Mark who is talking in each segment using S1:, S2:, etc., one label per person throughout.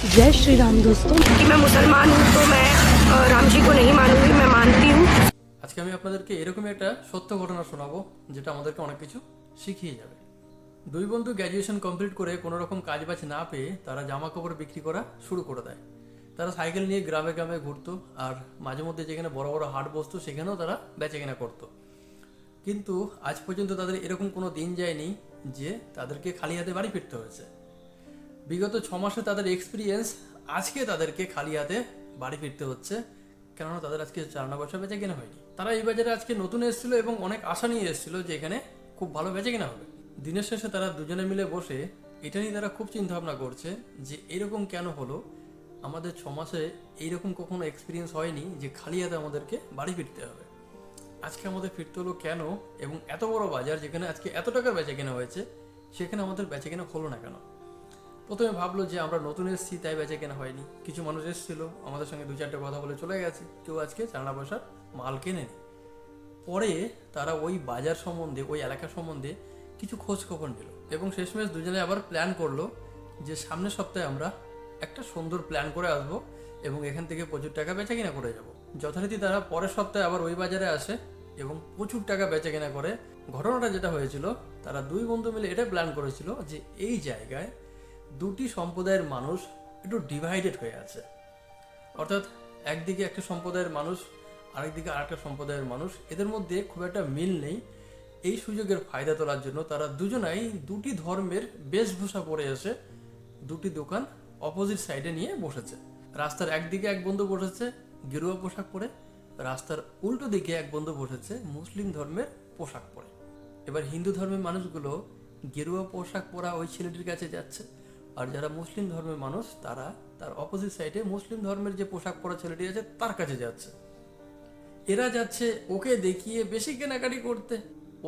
S1: जय श्री राम दोस्तों।
S2: कि मैं मुसलमान हूँ तो मैं राम जी को नहीं मानूंगी, मैं मानती हूँ।
S3: আজকে আমি আপনাদেরকে এরকমই একটা সত্য ঘটনা শোনাবো যেটা আমাদেরকে অনেক কিছু শিখিয়ে যাবে। দুই বন্ধু গ্র্যাজুয়েশন কমপ্লিট করে কোনো রকম কাজ বাজ না পেয়ে তারা জামা কাপড় বিক্রি করা শুরু করে দেয়। তারা সাইকেল নিয়ে গ্রামে গ্রামে ঘুরতো আর মাঝে মধ্যে যেখানে বড় বড় হাট বসতো সেখানেও তারা বেচাকেনা করতো। কিন্তু আজ পর্যন্ত তাদের এরকম কোনো দিন যায়নি যে তাদেরকে খালি হাতে বাড়ি ফিরতে হয়েছে। বিগত 6 মাসে তাদের এক্সপিরিয়েন্স আজকে তাদেরকে খালি হাতে বাড়ি ফিরতে হচ্ছে, কেননা তাদের আজকে 4 আনা পয়সা বেচা কেনা হয়নি। তারা এই বাজারে আজকে নতুন এসেছিল এবং অনেক আশা নিয়ে এসেছিল যে এখানে খুব ভালো বেচা কেনা হবে। দিনের শেষে তারা দুজনে মিলে বসে এটা নিয়ে তারা খুব চিন্তা ভাবনা করছে যে এরকম কেন হলো, আমাদের 6 মাসে এইরকম কখনো এক্সপিরিয়েন্স হয়নি যে খালি হাতে আমাদেরকে বাড়ি ফিরতে হবে। আজকে আমাদের ফিরতে হলো কেন, এবং এত বড় বাজার যেখানে আজকে এত টাকা বেচা কেনা হয়েছে সেখানে আমাদের বেচা কেনা হলো না কেন। প্রথমে ভাবলো যে আমরা নতুন এসেছি তাই বেচা কেনা হয়নি। কিছু মানুষ এসেছিল আমাদের সঙ্গে 2-4টে কথা বলে চলে গেছে, কেউ আজকে 4 আনা পয়সার মাল কেনেনি। পরে তারা ওই বাজার সম্বন্ধে, ওই এলাকা সম্বন্ধে কিছু খোঁজ খবর নিল এবং শেষমেশ দুজনে আবার প্ল্যান করলো যে সামনের সপ্তাহে আমরা একটা সুন্দর প্ল্যান করে আসবো এবং এখান থেকে প্রচুর টাকা বেচা কেনা করে যাব। যথারীতি তারা পরের সপ্তাহে আবার ওই বাজারে আসে এবং প্রচুর টাকা বেচা কেনা করে। ঘটনাটা যেটা হয়েছিল, তারা দুই বন্ধু মিলে এটা প্ল্যান করেছিল যে এই জায়গায় দুটি সম্প্রদায়ের মানুষ একটু ডিভাইডেড হয়ে আছে, অর্থাৎ একদিকে একটা সম্প্রদায়ের মানুষ, আরেকদিকে আরেকটা সম্প্রদায়ের মানুষ, এদের মধ্যে খুব একটা মিল নেই। এই সুযোগের ফায়দা তোলার জন্য তারা দুজনাই দুটি ধর্মের বেশভূষা পরে এসে দুটি দোকান অপোজিট সাইডে নিয়ে বসেছে। রাস্তার একদিকে এক বন্ধু বসেছে গেরুয়া পোশাক পরে, রাস্তার উল্টো দিকে এক বন্ধু বসেছে মুসলিম ধর্মের পোশাক পরে। এবার হিন্দু ধর্মের মানুষগুলো গেরুয়া পোশাক পরা ওই ছেলেটির কাছে যাচ্ছে, আর যারা মুসলিম ধর্মের মানুষ তারা তার অপোজিট সাইডে মুসলিম ধর্মের যে পোশাক পরা ছেলেটি আছে তার কাছে যাচ্ছে। এরা যাচ্ছে ওকে দেখিয়ে বেশি কেনাকাটি করতে,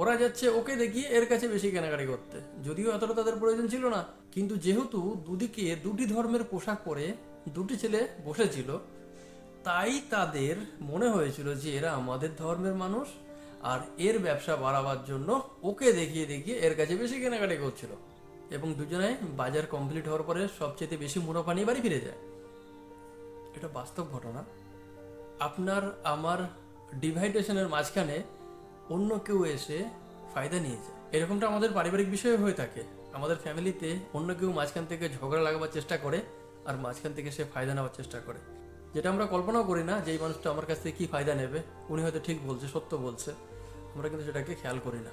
S3: ওরা যাচ্ছে ওকে দেখিয়ে এর কাছে বেশি কেনাকাটি করতে। যদিও এতটা তাদের প্রয়োজন ছিল না, কিন্তু যেহেতু দুদিকে দুটি ধর্মের পোশাক পরে দুটি ছেলে বসেছিল, তাই তাদের মনে হয়েছিল যে এরা আমাদের ধর্মের মানুষ আর এর ব্যবসা বাড়াবার জন্য ওকে দেখিয়ে দেখিয়ে এর কাছে বেশি কেনাকাটি করছিল। এবং দুজনে বাজার কমপ্লিট হওয়ার পরে সবচেয়ে বেশি মুনাফা নিয়ে বাড়ি ফিরে যায়। এটা বাস্তব ঘটনা। আপনার আমার ডিভাইডেশনের মাঝখানে অন্য কেউ এসে ফায়দা নিয়ে যায়। এরকমটা আমাদের পারিবারিক বিষয়ে হয়ে থাকে। আমাদের ফ্যামিলিতে অন্য কেউ মাঝখান থেকে ঝগড়া লাগাবার চেষ্টা করে আর মাঝখান থেকে সে ফায়দা নেওয়ার চেষ্টা করে, যেটা আমরা কল্পনাও করি না যে এই মানুষটা আমার কাছ থেকে কী ফায়দা নেবে। উনি হয়তো ঠিক বলছে, সত্য বলছে, আমরা কিন্তু সেটাকে খেয়াল করি না।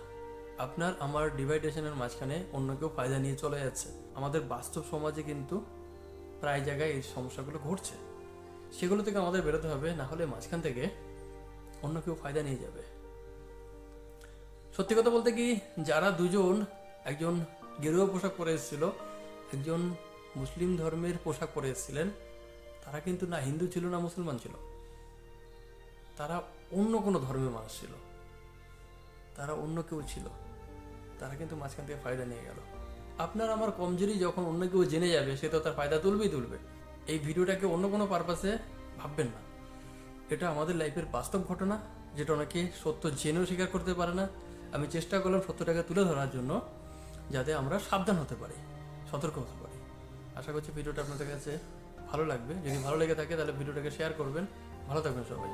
S3: আপনার আমার ডিভাইডেশনের মাঝখানে অন্য কেউ ফায়দা নিয়ে চলে যাচ্ছে। আমাদের বাস্তব সমাজে কিন্তু প্রায় জায়গায় এই সমস্যাগুলো ঘটছে। সেগুলো থেকে আমাদের বেরোতে হবে, না হলে মাঝখান থেকে অন্য কেউ ফায়দা নিয়ে যাবে। সত্যি কথা বলতে কি, যারা দুজন, একজন গেরুয়া পোশাক পরে এসেছিল, একজন মুসলিম ধর্মের পোশাক পরে এসেছিলেন, তারা কিন্তু না হিন্দু ছিল না মুসলমান ছিল, তারা অন্য কোনো ধর্মের মানুষ ছিল, তারা অন্য কেউ ছিল। তারা কিন্তু মাঝখান থেকে ফায়দা নিয়ে গেল। আপনার আমার কমজোরি যখন অন্য কেউ জেনে যাবে সে তো তার ফায়দা তুলবে। এই ভিডিওটাকে অন্য কোনো পারপাসে ভাববেন না। এটা আমাদের লাইফের বাস্তব ঘটনা, যেটা অনেকে সত্য জেনেও স্বীকার করতে পারে না। আমি চেষ্টা করলাম সত্যটাকে তুলে ধরার জন্য, যাতে আমরা সাবধান হতে পারি, সতর্ক হতে পারি। আশা করছি ভিডিওটা আপনাদের কাছে ভালো লাগবে। যদি ভালো লেগে থাকে তাহলে ভিডিওটাকে শেয়ার করবেন। ভালো থাকবেন সবাই।